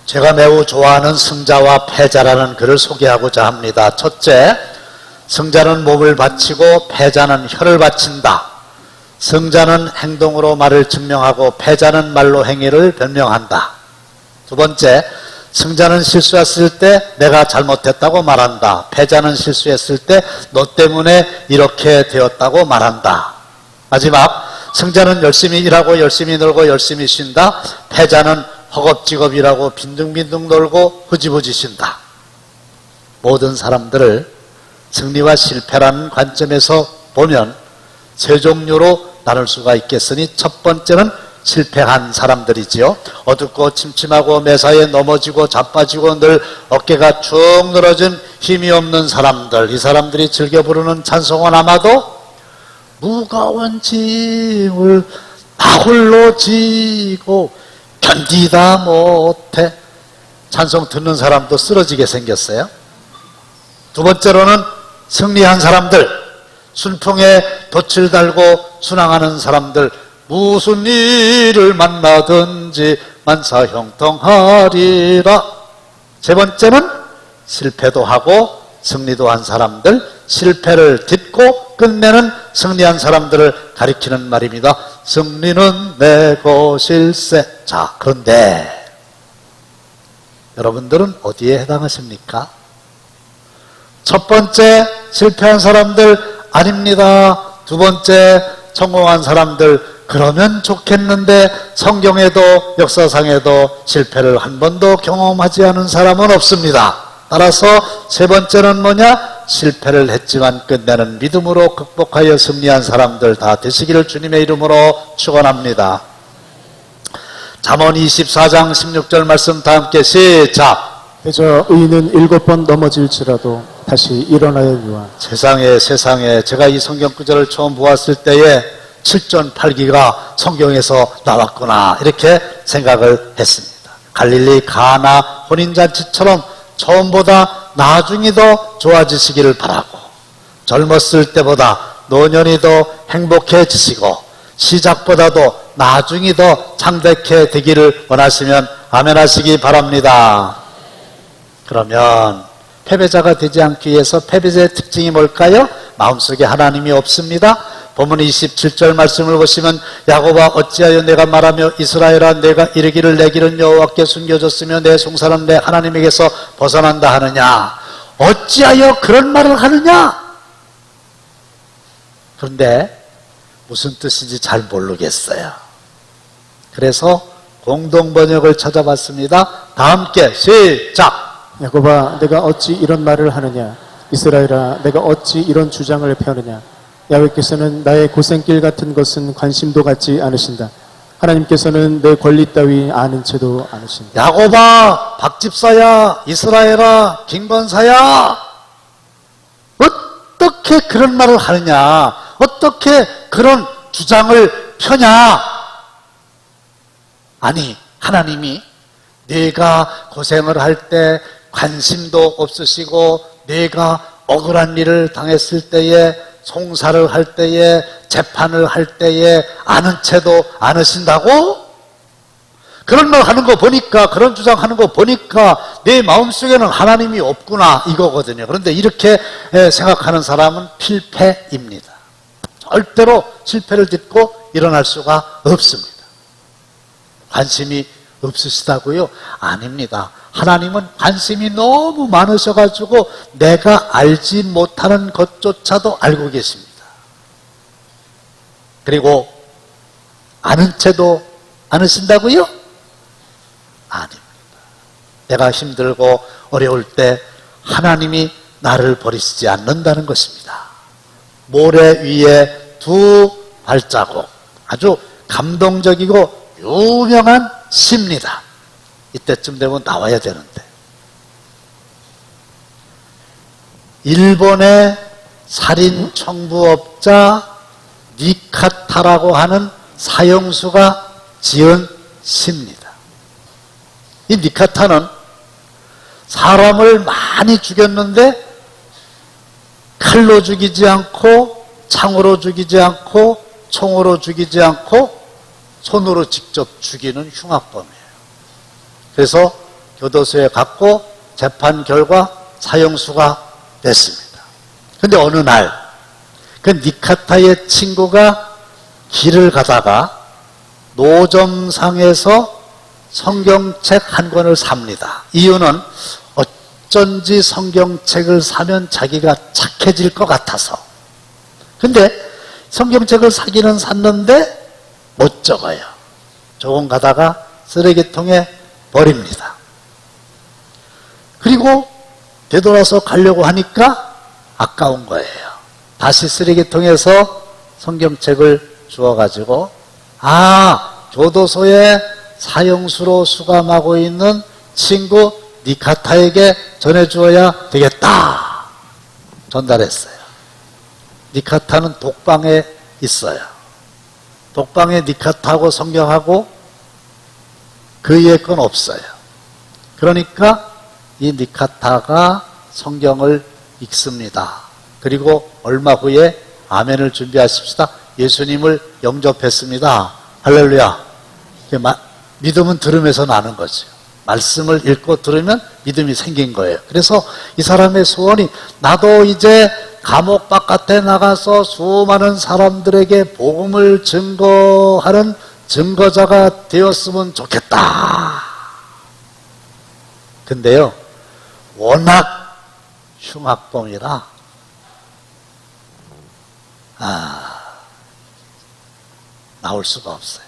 제가 매우 좋아하는 승자와 패자라는 글을 소개하고자 합니다. 첫째, 승자는 몸을 바치고 패자는 혀를 바친다. 승자는 행동으로 말을 증명하고 패자는 말로 행위를 변명한다. 두 번째, 승자는 실수했을 때 내가 잘못했다고 말한다. 패자는 실수했을 때 너 때문에 이렇게 되었다고 말한다. 마지막, 승자는 열심히 일하고 열심히 놀고 열심히 쉰다. 패자는 허겁지겁 일하고 빈둥빈둥 놀고 흐지부지 쉰다. 모든 사람들을 승리와 실패라는 관점에서 보면 세 종류로 나눌 수가 있겠으니 첫 번째는 실패한 사람들이지요. 어둡고 침침하고 매사에 넘어지고 자빠지고 늘 어깨가 축 늘어진 힘이 없는 사람들. 이 사람들이 즐겨 부르는 찬송은 아마도 무거운 짐을 나 홀로 지고 견디다 못해. 찬송 듣는 사람도 쓰러지게 생겼어요. 두 번째로는 승리한 사람들, 순풍에 돛을 달고 순항하는 사람들, 무슨 일을 만나든지 만사형통하리라. 세 번째는 실패도 하고 승리도 한 사람들, 실패를 딛고 끝내는 승리한 사람들을 가리키는 말입니다. 승리는 내 것일세. 자, 그런데 여러분들은 어디에 해당하십니까? 첫 번째 실패한 사람들 아닙니다. 두 번째 성공한 사람들 그러면 좋겠는데 성경에도 역사상에도 실패를 한 번도 경험하지 않은 사람은 없습니다. 따라서 세 번째는 뭐냐? 실패를 했지만 끝내는 믿음으로 극복하여 승리한 사람들 다 되시기를 주님의 이름으로 축원합니다. 잠언 24장 16절 말씀 다 함께 시작. 그저 의인은 7번 넘어질지라도 다시 일어나려니와. 세상에 제가 이 성경 구절을 처음 보았을 때에 7전 8기가 성경에서 나왔구나 이렇게 생각을 했습니다. 갈릴리 가나 혼인잔치처럼 처음보다 나중이 더 좋아지시기를 바라고, 젊었을 때보다 노년이 더 행복해지시고 시작보다도 나중이 더 창백해 되기를 원하시면 아멘 하시기 바랍니다. 그러면 패배자가 되지 않기 위해서 패배자의 특징이 뭘까요? 마음속에 하나님이 없습니다. 본문 27절 말씀을 보시면 야곱아 어찌하여 내가 말하며 이스라엘아 내가 이르기를 내 길은 여호와께 숨겨졌으며 내 송사는 내 하나님에게서 벗어난다 하느냐. 어찌하여 그런 말을 하느냐. 그런데 무슨 뜻인지 잘 모르겠어요. 그래서 공동번역을 찾아봤습니다. 다 함께 시작. 야곱아 내가 어찌 이런 말을 하느냐. 이스라엘아 내가 어찌 이런 주장을 펴느냐. 야훼께서는 나의 고생길 같은 것은 관심도 갖지 않으신다. 하나님께서는 내 권리 따위 아는 채도 않으신다. 야곱아, 박집사야, 이스라엘아, 김건사야, 어떻게 그런 말을 하느냐? 어떻게 그런 주장을 펴냐? 아니, 하나님이 네가 고생을 할 때 관심도 없으시고 네가 억울한 일을 당했을 때에 송사를 할 때에 재판을 할 때에 아는 채도 않으신다고? 그런 말 하는 거 보니까, 그런 주장하는 거 보니까 내 마음속에는 하나님이 없구나 이거거든요. 그런데 이렇게 생각하는 사람은 필패입니다. 절대로 실패를 딛고 일어날 수가 없습니다. 관심이 없으시다고요? 아닙니다. 하나님은 관심이 너무 많으셔가지고 내가 알지 못하는 것조차도 알고 계십니다. 그리고 아는 채도 않으신다고요? 아닙니다. 내가 힘들고 어려울 때 하나님이 나를 버리시지 않는다는 것입니다. 모래 위에 두 발자국, 아주 감동적이고 유명한 시입니다. 이때쯤 되면 나와야 되는데, 일본의 살인 청부업자 니카타라고 하는 사형수가 지은 시입니다. 이 니카타는 사람을 많이 죽였는데 칼로 죽이지 않고 창으로 죽이지 않고 총으로 죽이지 않고 손으로 직접 죽이는 흉악범이에요. 그래서 교도소에 갔고 재판 결과 사형수가 됐습니다. 근데 어느 날 그 니카타의 친구가 길을 가다가 노점상에서 성경책 한 권을 삽니다. 이유는 어쩐지 성경책을 사면 자기가 착해질 것 같아서. 근데 성경책을 사기는 샀는데 못 적어요. 조금 가다가 쓰레기통에 버립니다. 그리고 되돌아서 가려고 하니까 아까운 거예요. 다시 쓰레기통에서 성경책을 주워가지고 교도소에 사형수로 수감하고 있는 친구 니카타에게 전해주어야 되겠다. 전달했어요. 니카타는 독방에 있어요. 독방에 니카타하고 성경하고 그 위에 건 없어요. 그러니까 이 니카타가 성경을 읽습니다. 그리고 얼마 후에 아멘을 준비하십시다. 예수님을 영접했습니다. 할렐루야. 믿음은 들음에서 나는 거죠. 말씀을 읽고 들으면 믿음이 생긴 거예요. 그래서 이 사람의 소원이 나도 이제 감옥 바깥에 나가서 수많은 사람들에게 복음을 증거하는 증거자가 되었으면 좋겠다. 근데요, 워낙 흉악범이라 나올 수가 없어요.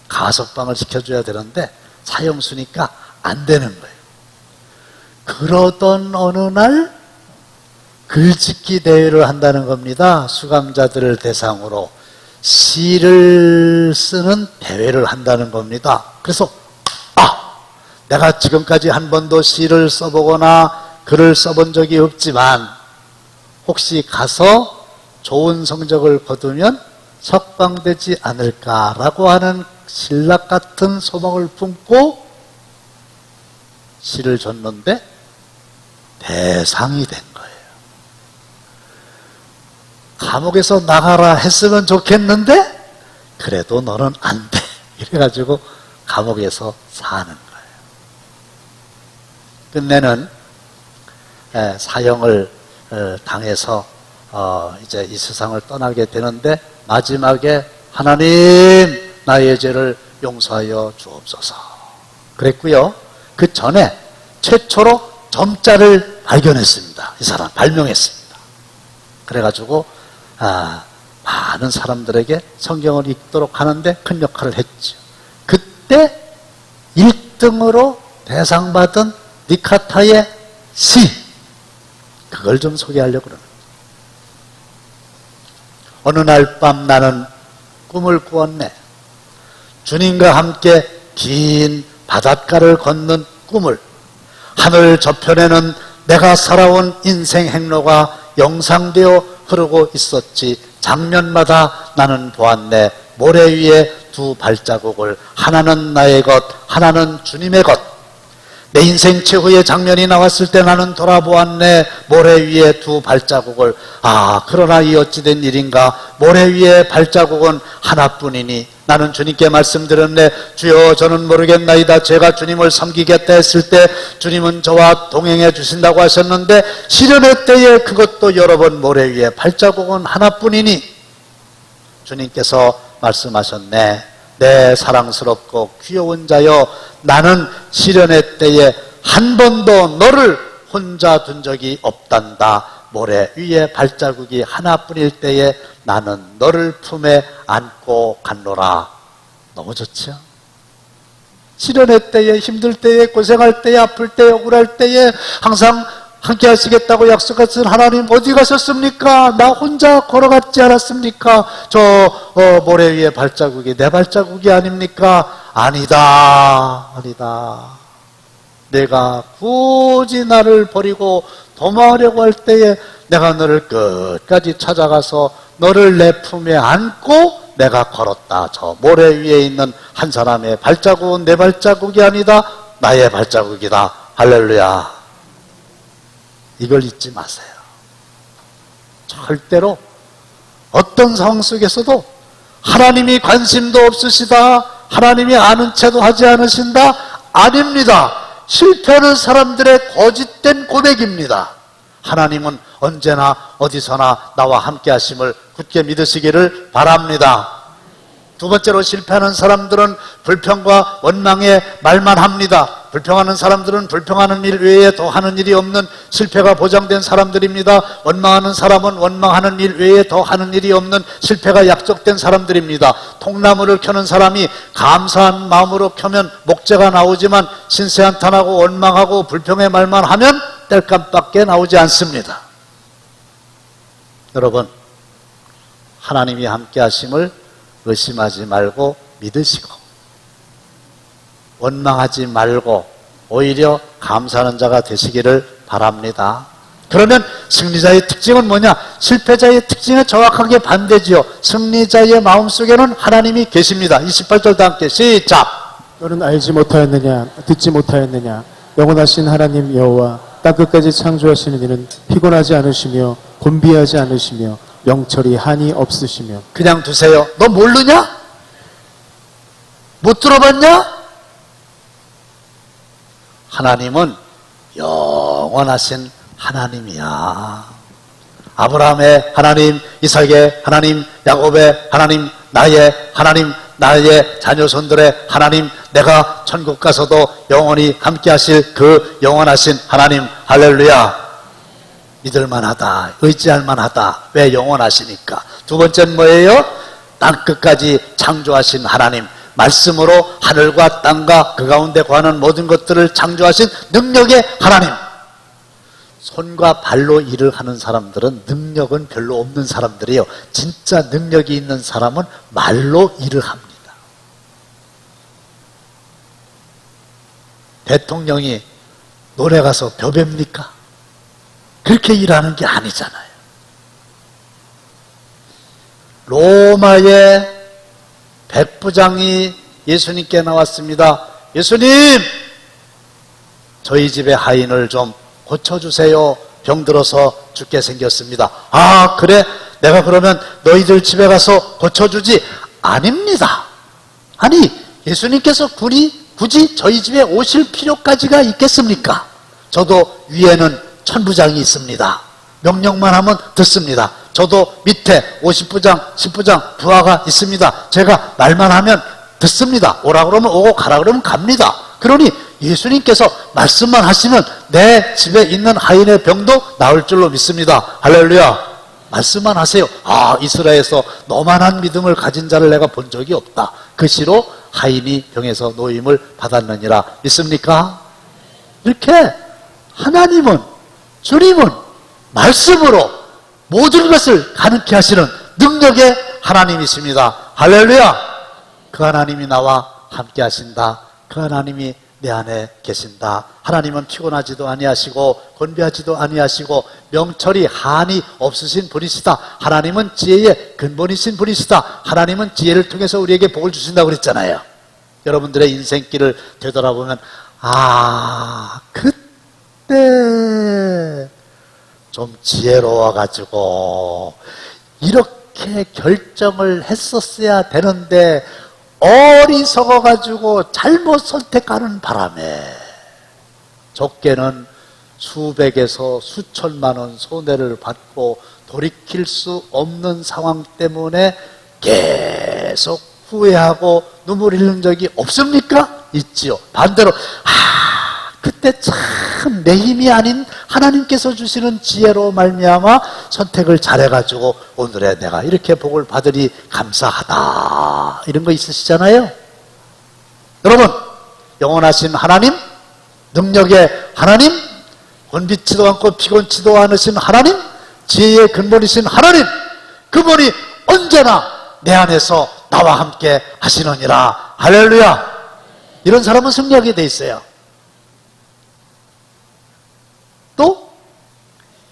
가석방을 시켜줘야 되는데 사형수니까 안 되는 거예요. 그러던 어느 날 글짓기 대회를 한다는 겁니다. 수감자들을 대상으로 시를 쓰는 대회를 한다는 겁니다. 그래서 내가 지금까지 한 번도 시를 써보거나 글을 써본 적이 없지만 혹시 가서 좋은 성적을 거두면 석방되지 않을까라고 하는 신락 같은 소망을 품고 시를 줬는데 대상이 된 거예요. 감옥에서 나가라 했으면 좋겠는데 그래도 너는 안 돼. 이래가지고 감옥에서 사는 거예요. 끝내는 사형을 당해서 이제 이 세상을 떠나게 되는데 마지막에 하나님 나의 죄를 용서하여 주옵소서 그랬고요. 그 전에 최초로 점자를 발견했습니다. 이 사람 발명했습니다. 그래가지고 많은 사람들에게 성경을 읽도록 하는데 큰 역할을 했죠. 그때 1등으로 대상받은 니카타의 시, 그걸 좀 소개하려고 그러는 거예요. 어느 날 밤 나는 꿈을 꾸었네. 주님과 함께 긴 바닷가를 걷는 꿈을, 하늘 저편에는 내가 살아온 인생 행로가 영상되어 흐르고 있었지. 장면마다 나는 보았네. 모래 위에 두 발자국을, 하나는 나의 것, 하나는 주님의 것. 내 인생 최후의 장면이 나왔을 때 나는 돌아보았네. 모래 위에 두 발자국을. 그러나 이 어찌된 일인가. 모래 위에 발자국은 하나뿐이니 나는 주님께 말씀드렸네. 주여 저는 모르겠나이다. 제가 주님을 섬기겠다 했을 때 주님은 저와 동행해 주신다고 하셨는데 시련의 때에 그것도 여러 번 모래 위에 발자국은 하나뿐이니 주님께서 말씀하셨네. 내 사랑스럽고 귀여운 자여, 나는 시련의 때에 한 번도 너를 혼자 둔 적이 없단다. 모래 위에 발자국이 하나뿐일 때에 나는 너를 품에 안고 갔노라. 너무 좋죠? 시련의 때에, 힘들 때에, 고생할 때에, 아플 때에, 억울할 때에 항상 함께 하시겠다고 약속하신 하나님 어디 가셨습니까? 나 혼자 걸어갔지 않았습니까? 저 모래 위에 발자국이 내 발자국이 아닙니까? 아니다. 내가 굳이 나를 버리고 도망하려고 할 때에 내가 너를 끝까지 찾아가서 너를 내 품에 안고 내가 걸었다. 저 모래 위에 있는 한 사람의 발자국은 내 발자국이 아니다. 나의 발자국이다. 할렐루야. 이걸 잊지 마세요. 절대로 어떤 상황 속에서도 하나님이 관심도 없으시다, 하나님이 아는 채도 하지 않으신다? 아닙니다. 실패하는 사람들의 거짓된 고백입니다. 하나님은 언제나 어디서나 나와 함께 하심을 굳게 믿으시기를 바랍니다. 두 번째로, 실패하는 사람들은 불평과 원망의 말만 합니다. 불평하는 사람들은 불평하는 일 외에 더 하는 일이 없는 실패가 보장된 사람들입니다. 원망하는 사람은 원망하는 일 외에 더 하는 일이 없는 실패가 약속된 사람들입니다. 통나무를 켜는 사람이 감사한 마음으로 켜면 목재가 나오지만 신세한탄하고 원망하고 불평의 말만 하면 땔감밖에 나오지 않습니다. 여러분, 하나님이 함께 하심을 의심하지 말고 믿으시고, 원망하지 말고 오히려 감사하는 자가 되시기를 바랍니다. 그러면 승리자의 특징은 뭐냐? 실패자의 특징에 정확하게 반대지요. 승리자의 마음속에는 하나님이 계십니다. 28절도 함께 시작. 너는 알지 못하였느냐, 듣지 못하였느냐, 영원하신 하나님 여호와 땅 끝까지 창조하시는 이는 피곤하지 않으시며 곤비하지 않으시며 명철이 한이 없으시며. 그냥 두세요. 너 모르냐? 못 들어봤냐? 하나님은 영원하신 하나님이야. 아브라함의 하나님, 이삭의 하나님, 야곱의 하나님, 나의 하나님, 나의 자녀손들의 하나님, 내가 천국 가서도 영원히 함께 하실 그 영원하신 하나님. 할렐루야. 믿을만하다, 의지할만하다. 왜? 영원하시니까. 두 번째는 뭐예요? 땅끝까지 창조하신 하나님, 말씀으로 하늘과 땅과 그 가운데 거하는 모든 것들을 창조하신 능력의 하나님. 손과 발로 일을 하는 사람들은 능력은 별로 없는 사람들이에요. 진짜 능력이 있는 사람은 말로 일을 합니다. 대통령이 노래 가서 벼뵙니까? 그렇게 일하는 게 아니잖아요. 로마의 백부장이 예수님께 나왔습니다. 예수님, 저희 집의 하인을 좀 고쳐주세요. 병들어서 죽게 생겼습니다. 아, 그래? 내가 그러면 너희들 집에 가서 고쳐주지? 아닙니다. 아니, 예수님께서 굳이 저희 집에 오실 필요까지가 있겠습니까? 저도 위에는 천부장이 있습니다. 명령만 하면 듣습니다. 저도 밑에 50부장, 10부장 부하가 있습니다. 제가 말만 하면 듣습니다. 오라 그러면 오고 가라 그러면 갑니다. 그러니 예수님께서 말씀만 하시면 내 집에 있는 하인의 병도 나을 줄로 믿습니다. 할렐루야. 말씀만 하세요. 아, 이스라엘에서 너만한 믿음을 가진 자를 내가 본 적이 없다. 그 시로 하인이 병에서 노임을 받았느니라. 믿습니까? 이렇게 하나님은, 주님은 말씀으로 모든 것을 가능케 하시는 능력의 하나님이십니다. 할렐루야. 그 하나님이 나와 함께 하신다. 그 하나님이 내 안에 계신다. 하나님은 피곤하지도 아니하시고 곤비하지도 아니하시고 명철이 한이 없으신 분이시다. 하나님은 지혜의 근본이신 분이시다. 하나님은 지혜를 통해서 우리에게 복을 주신다고 그랬잖아요. 여러분들의 인생길을 되돌아보면, 아, 그때 좀 지혜로워가지고 이렇게 결정을 했었어야 되는데 어리석어가지고 잘못 선택하는 바람에 좁게는 수백에서 수천만 원 손해를 받고 돌이킬 수 없는 상황 때문에 계속 후회하고 눈물 흘린 적이 없습니까? 있지요. 반대로 그때 참 내 힘이 아닌 하나님께서 주시는 지혜로 말미암아 선택을 잘해가지고 오늘의 내가 이렇게 복을 받으니 감사하다. 이런 거 있으시잖아요. 여러분, 영원하신 하나님, 능력의 하나님, 곤비치도 않고 피곤치도 않으신 하나님, 지혜의 근본이신 하나님, 그분이 언제나 내 안에서 나와 함께 하시느니라. 할렐루야. 이런 사람은 승리하게 돼 있어요. 또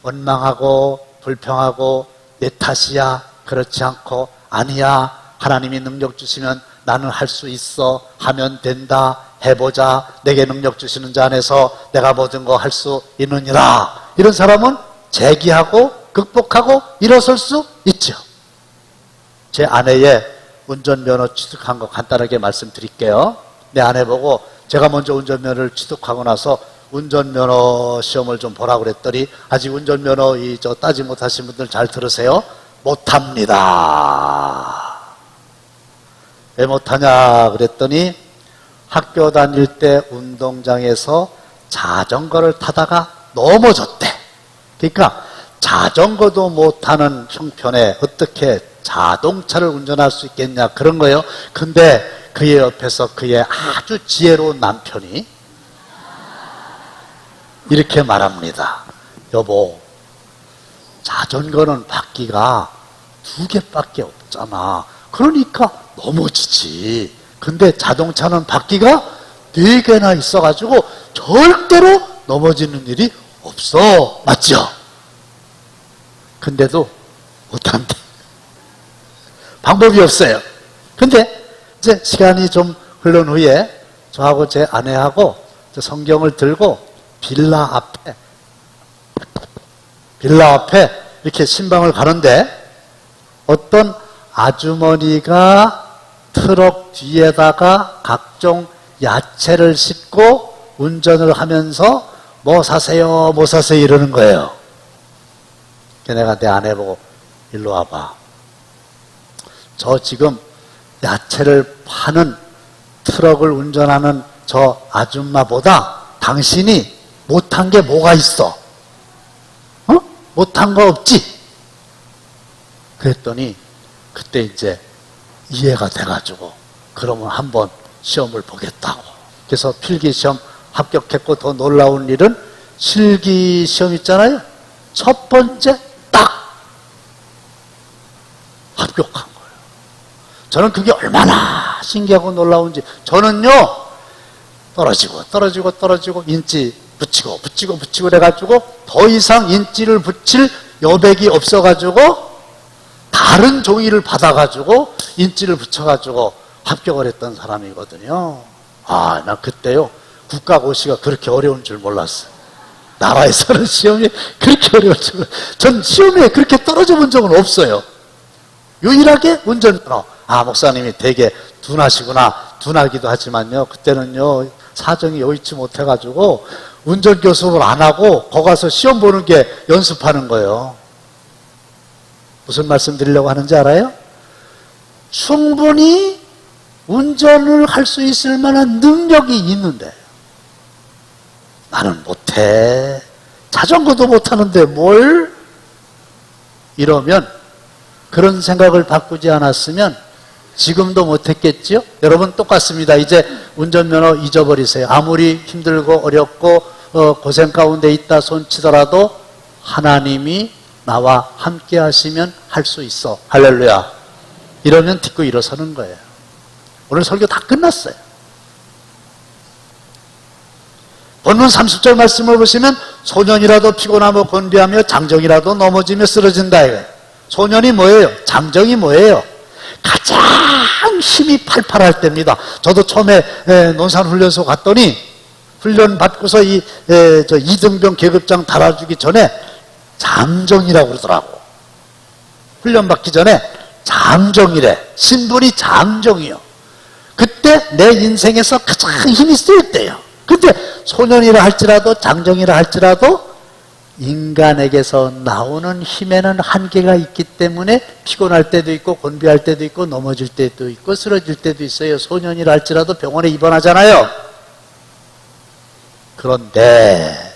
원망하고 불평하고 내 탓이야, 그렇지 않고 아니야, 하나님이 능력 주시면 나는 할 수 있어, 하면 된다, 해보자, 내게 능력 주시는 자 안에서 내가 모든 거 할 수 있느니라. 이런 사람은 재기하고 극복하고 일어설 수 있죠. 제 아내의 운전면허 취득한 거 간단하게 말씀드릴게요. 내 아내 보고 제가 먼저 운전면허를 취득하고 나서 운전면허 시험을 좀 보라고 그랬더니 아직 운전면허 따지 못하신 분들 잘 들으세요. 못합니다. 왜 못하냐 그랬더니 학교 다닐 때 운동장에서 자전거를 타다가 넘어졌대. 그러니까 자전거도 못하는 형편에 어떻게 자동차를 운전할 수 있겠냐 그런 거예요. 근데 그의 옆에서 그의 아주 지혜로운 남편이 이렇게 말합니다. 여보, 자전거는 바퀴가 2개밖에 없잖아. 그러니까 넘어지지. 근데 자동차는 바퀴가 4개나 있어가지고 절대로 넘어지는 일이 없어. 맞죠? 근데도 못한대. 방법이 없어요. 근데 이제 시간이 좀 흐른 후에 저하고 제 아내하고 성경을 들고 빌라 앞에 이렇게 신방을 가는데 어떤 아주머니가 트럭 뒤에다가 각종 야채를 싣고 운전을 하면서 뭐 사세요, 뭐 사세요 이러는 거예요. 내가 내 아내 보고 일로 와봐. 저 지금 야채를 파는 트럭을 운전하는 저 아줌마보다 당신이 못한 게 뭐가 있어? 못한 거 없지? 그랬더니 그때 이제 이해가 돼가지고 그러면 한번 시험을 보겠다고. 그래서 필기시험 합격했고 더 놀라운 일은 실기시험 있잖아요. 첫 번째 딱 합격한 거예요. 저는 그게 얼마나 신기하고 놀라운지. 저는요 떨어지고 인지 붙이고 그래가지고 더 이상 인지를 붙일 여백이 없어가지고 다른 종이를 받아가지고 인지를 붙여가지고 합격을 했던 사람이거든요. 나 그때요 국가고시가 그렇게 어려운 줄 몰랐어요. 나라에서는 시험이 그렇게 어려운 줄 몰랐어요. 전 시험에 그렇게 떨어져 본 적은 없어요. 유일하게 운전면허. 목사님이 되게 둔하시구나. 둔하기도 하지만요 그때는요 사정이 여의치 못해가지고 운전교습을 안 하고 거기 가서 시험 보는 게 연습하는 거예요. 무슨 말씀 드리려고 하는지 알아요? 충분히 운전을 할 수 있을 만한 능력이 있는데 나는 못해. 자전거도 못하는데 뭘? 이러면 그런 생각을 바꾸지 않았으면 지금도 못했겠지요? 여러분 똑같습니다. 이제 운전면허 잊어버리세요. 아무리 힘들고 어렵고 고생 가운데 있다 손치더라도 하나님이 나와 함께 하시면 할 수 있어. 할렐루야. 이러면 딛고 일어서는 거예요. 오늘 설교 다 끝났어요. 본문 30절 말씀을 보시면 소년이라도 피곤하며 곤비하며 장정이라도 넘어지며 쓰러진다. 소년이 뭐예요? 장정이 뭐예요? 가장 힘이 팔팔할 때입니다. 저도 처음에 논산훈련소 갔더니 훈련 받고서 이등병 계급장 달아주기 전에 장정이라고 그러더라고. 훈련 받기 전에 장정이래. 신분이 장정이요. 그때 내 인생에서 가장 힘이 쓸 때요. 근데 소년이라 할지라도 장정이라 할지라도 인간에게서 나오는 힘에는 한계가 있기 때문에 피곤할 때도 있고 곤비할 때도 있고 넘어질 때도 있고 쓰러질 때도 있어요. 소년이라 할지라도 병원에 입원하잖아요. 그런데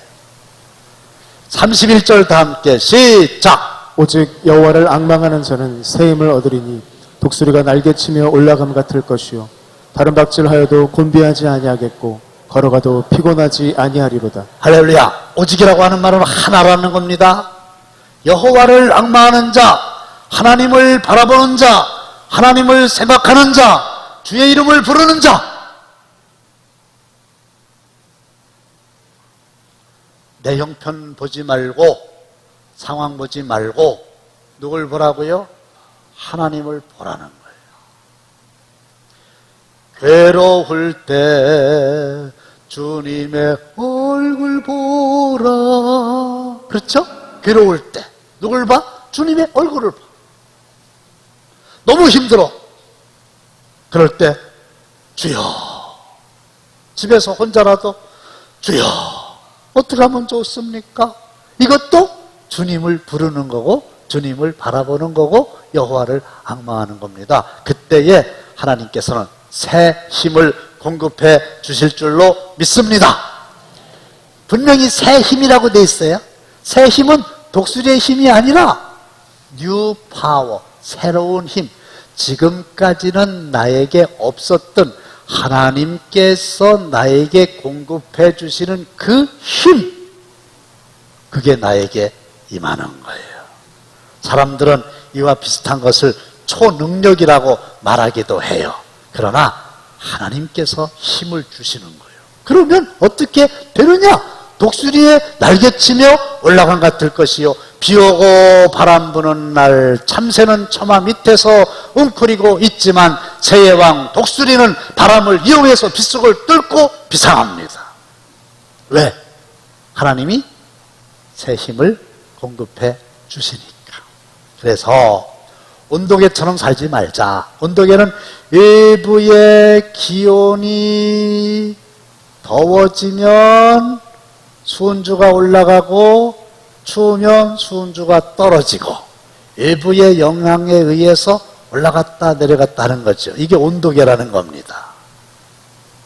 31절 다 함께 시작. 오직 여호와를 앙망하는 자는 새 힘을 얻으리니 독수리가 날개치며 올라감 같을 것이요 다른 박질하여도 곤비하지 아니하겠고 걸어가도 피곤하지 아니하리로다. 할렐루야. 오직이라고 하는 말은 하나라는 겁니다. 여호와를 앙망하는 자, 하나님을 바라보는 자, 하나님을 생각하는 자, 주의 이름을 부르는 자. 내 형편 보지 말고 상황 보지 말고 누굴 보라고요? 하나님을 보라는 거예요. 괴로울 때 주님의 얼굴 보라. 그렇죠? 괴로울 때 누굴 봐? 주님의 얼굴을 봐. 너무 힘들어. 그럴 때 주여 집에서 혼자라도 주여 어떻게 하면 좋습니까? 이것도 주님을 부르는 거고 주님을 바라보는 거고 여호와를 앙망하는 겁니다. 그때에 하나님께서는 새 힘을 공급해 주실 줄로 믿습니다. 분명히 새 힘이라고 돼 있어요. 새 힘은 독수리의 힘이 아니라 뉴 파워, 새로운 힘. 지금까지는 나에게 없었던 하나님께서 나에게 공급해 주시는 그 힘, 그게 나에게 임하는 거예요. 사람들은 이와 비슷한 것을 초능력이라고 말하기도 해요. 그러나 하나님께서 힘을 주시는 거예요. 그러면 어떻게 되느냐? 독수리의 날개치며 올라간 것 같을 것이요, 비오고 바람 부는 날 참새는 처마 밑에서 웅크리고 있지만 새의 왕 독수리는 바람을 이용해서 빗속을 뚫고 비상합니다. 왜? 하나님이 새 힘을 공급해 주시니까. 그래서 온도계처럼 살지 말자. 온도계는 일부의 기온이 더워지면 수온주가 올라가고 추우면 수온주가 떨어지고 일부의 영향에 의해서 올라갔다 내려갔다 하는 거죠. 이게 온도계라는 겁니다.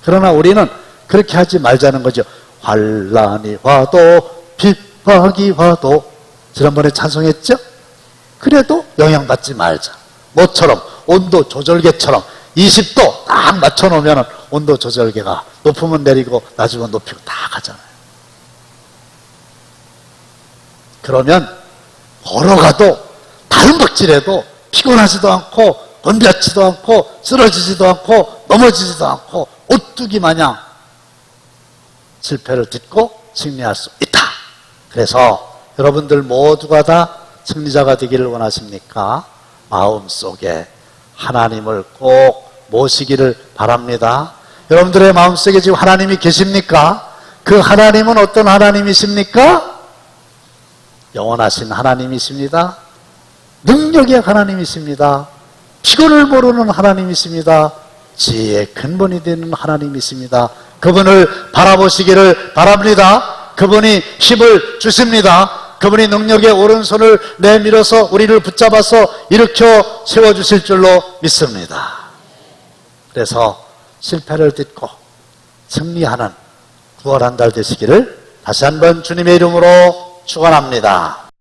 그러나 우리는 그렇게 하지 말자는 거죠. 환란이 와도 핍박이 와도, 지난번에 찬송했죠? 그래도 영향받지 말자. 뭐처럼? 온도 조절계처럼 20도 딱 맞춰놓으면 온도 조절계가 높으면 내리고 낮으면 높이고 다 가잖아요. 그러면 걸어가도 다른 박질해도 피곤하지도 않고 건비하지도 않고 쓰러지지도 않고 넘어지지도 않고 오뚜기 마냥 실패를 딛고 승리할 수 있다. 그래서 여러분들 모두가 다 승리자가 되기를 원하십니까? 마음속에 하나님을 꼭 모시기를 바랍니다. 여러분들의 마음속에 지금 하나님이 계십니까? 그 하나님은 어떤 하나님이십니까? 영원하신 하나님이십니다. 능력의 하나님이십니다. 피곤을 모르는 하나님이십니다. 지혜의 근본이 되는 하나님이십니다. 그분을 바라보시기를 바랍니다. 그분이 힘을 주십니다. 그분이 능력의 오른손을 내밀어서 우리를 붙잡아서 일으켜 세워주실 줄로 믿습니다. 그래서 실패를 딛고 승리하는 9월 한 달 되시기를 다시 한번 주님의 이름으로 축원합니다.